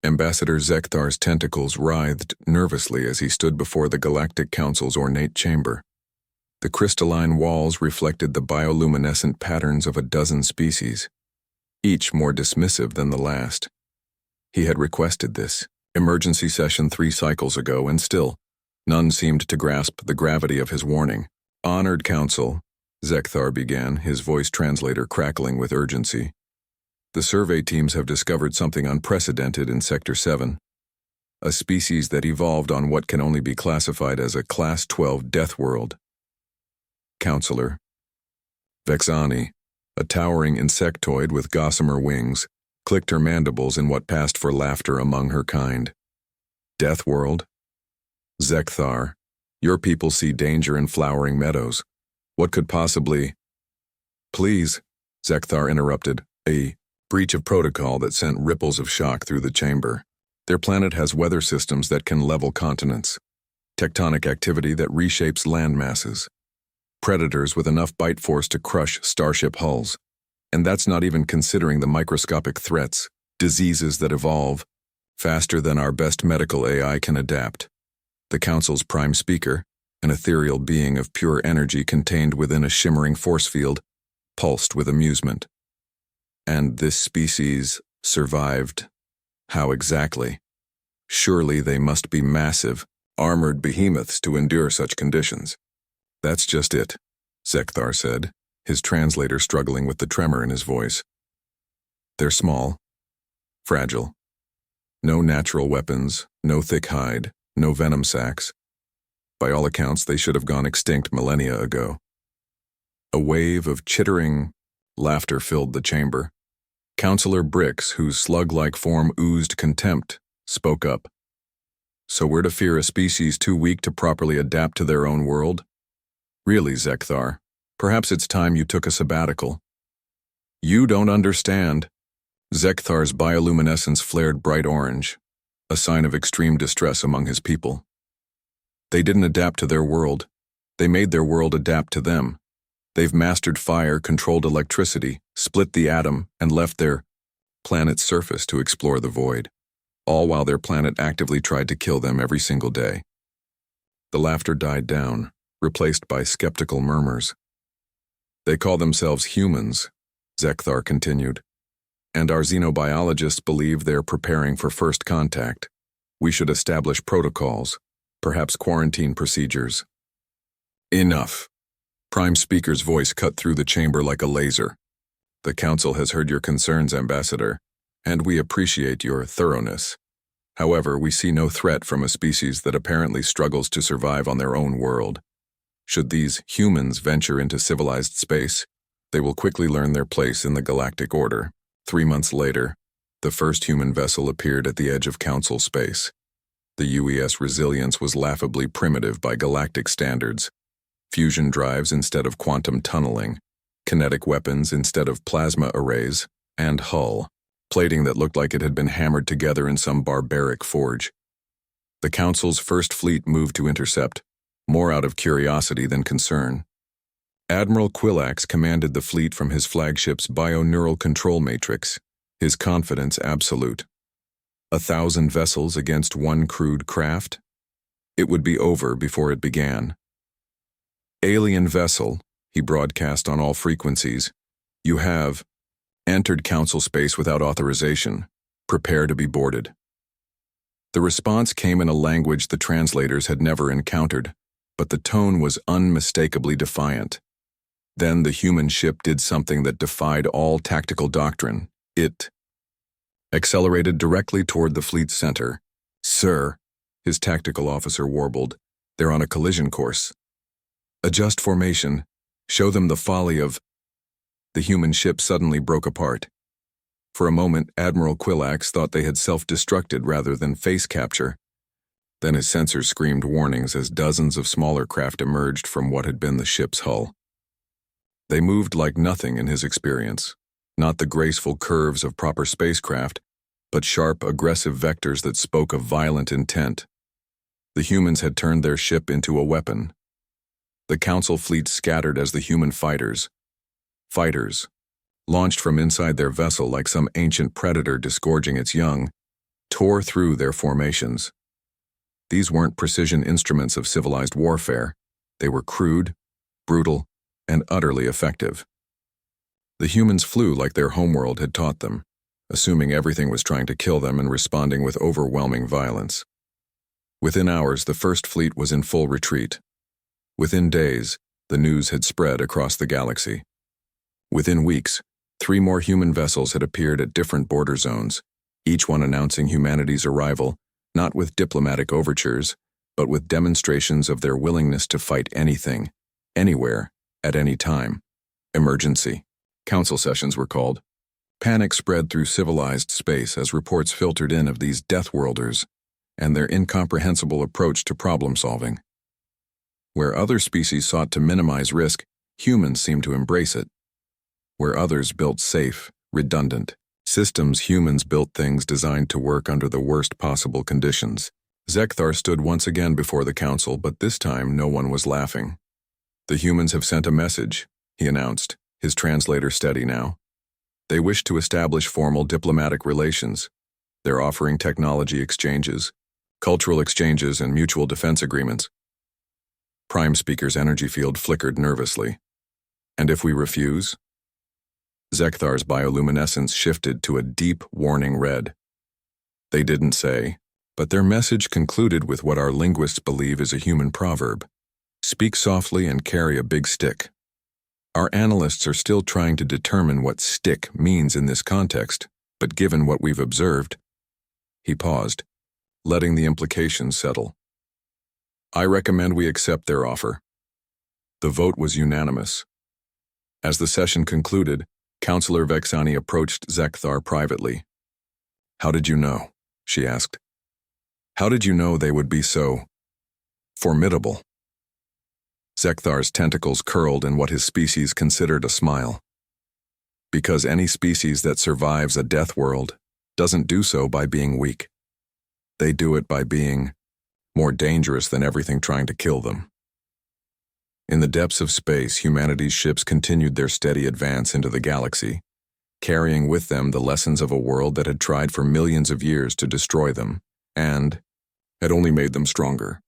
Ambassador Zekthar's tentacles writhed nervously as he stood before the Galactic Council's ornate chamber. The crystalline walls reflected the bioluminescent patterns of a dozen species, each more dismissive than the last. He had requested this emergency session 3 cycles ago, and still, none seemed to grasp the gravity of his warning. "Honored Council," Zekthar began, his voice translator crackling with urgency. "The survey teams have discovered something unprecedented in Sector 7. A species that evolved on what can only be classified as a Class 12 death world. Counselor Vexani, a towering insectoid with gossamer wings, clicked her mandibles in what passed for laughter among her kind. Death world? Zekthar, your people see danger in flowering meadows. What could possibly—" "Please," Zekthar interrupted, a breach of protocol that sent ripples of shock through the chamber. "Their planet has weather systems that can level continents, tectonic activity that reshapes land masses, predators with enough bite force to crush starship hulls. And that's not even considering the microscopic threats, diseases that evolve faster than our best medical AI can adapt. The Council's prime speaker, an ethereal being of pure energy contained within a shimmering force field, pulsed with amusement. And this species survived. How exactly? Surely they must be massive, armored behemoths to endure such conditions." "That's just it," Zekthar said, his translator struggling with the tremor in his voice. "They're small, fragile. No natural weapons, no thick hide, no venom sacs. By all accounts, they should have gone extinct millennia ago." A wave of chittering laughter filled the chamber. Counselor Brix, whose slug-like form oozed contempt, spoke up. "So we're to fear a species too weak to properly adapt to their own world? Really, Zekthar, perhaps it's time you took a sabbatical." "You don't understand." Zekthar's bioluminescence flared bright orange, a sign of extreme distress among his people. "They didn't adapt to their world. They made their world adapt to them. They've mastered fire, controlled electricity, split the atom, and left their planet's surface to explore the void, all while their planet actively tried to kill them every single day." The laughter died down, replaced by skeptical murmurs. "They call themselves humans," Zekthar continued, "and our xenobiologists believe they're preparing for first contact. We should establish protocols, perhaps quarantine procedures." "Enough." Prime Speaker's voice cut through the chamber like a laser. "The Council has heard your concerns, Ambassador, and we appreciate your thoroughness. However, we see no threat from a species that apparently struggles to survive on their own world. Should these humans venture into civilized space, they will quickly learn their place in the galactic order." 3 months later, the first human vessel appeared at the edge of Council space. The UES Resilience was laughably primitive by galactic standards. Fusion drives instead of quantum tunneling, kinetic weapons instead of plasma arrays, and hull, plating that looked like it had been hammered together in some barbaric forge. The Council's first fleet moved to intercept, more out of curiosity than concern. Admiral Quillax commanded the fleet from his flagship's bio-neural control matrix, his confidence absolute. 1,000 vessels against one crude craft? It would be over before it began. "Alien vessel," he broadcast on all frequencies. "You have entered Council space without authorization. Prepare to be boarded." The response came in a language the translators had never encountered, but the tone was unmistakably defiant. Then the human ship did something that defied all tactical doctrine. It accelerated directly toward the fleet's center. "Sir," his tactical officer warbled, "they're on a collision course. Adjust formation. Show them the folly of—" The human ship suddenly broke apart. For a moment, Admiral Quillax thought they had self-destructed rather than face capture. Then his sensors screamed warnings as dozens of smaller craft emerged from what had been the ship's hull. They moved like nothing in his experience, not the graceful curves of proper spacecraft, but sharp, aggressive vectors that spoke of violent intent. The humans had turned their ship into a weapon. The Council fleet scattered as the human fighters, launched from inside their vessel like some ancient predator disgorging its young, tore through their formations. These weren't precision instruments of civilized warfare. They were crude, brutal, and utterly effective. The humans flew like their homeworld had taught them, assuming everything was trying to kill them and responding with overwhelming violence. Within hours, the first fleet was in full retreat. Within days, the news had spread across the galaxy. Within weeks, 3 more human vessels had appeared at different border zones, each one announcing humanity's arrival, not with diplomatic overtures, but with demonstrations of their willingness to fight anything, anywhere, at any time. Emergency. Council sessions were called. Panic spread through civilized space as reports filtered in of these Deathworlders and their incomprehensible approach to problem-solving. Where other species sought to minimize risk, humans seemed to embrace it. Where others built safe, redundant systems, humans built things designed to work under the worst possible conditions. Zekthar stood once again before the council, but this time no one was laughing. "The humans have sent a message," he announced, his translator steady now. "They wish to establish formal diplomatic relations. They're offering technology exchanges, cultural exchanges, and mutual defense agreements." Prime Speaker's energy field flickered nervously. "And if we refuse?" Zekthar's bioluminescence shifted to a deep, warning red. "They didn't say, but their message concluded with what our linguists believe is a human proverb: speak softly and carry a big stick. Our analysts are still trying to determine what stick means in this context, but given what we've observed..." He paused, letting the implications settle. "I recommend we accept their offer." The vote was unanimous. As the session concluded, Councillor Vexani approached Zekthar privately. "How did you know?" she asked. "How did you know they would be so formidable?" Zekthar's tentacles curled in what his species considered a smile. "Because any species that survives a death world doesn't do so by being weak. They do it by being more dangerous than everything trying to kill them." In the depths of space, humanity's ships continued their steady advance into the galaxy, carrying with them the lessons of a world that had tried for millions of years to destroy them, and had only made them stronger.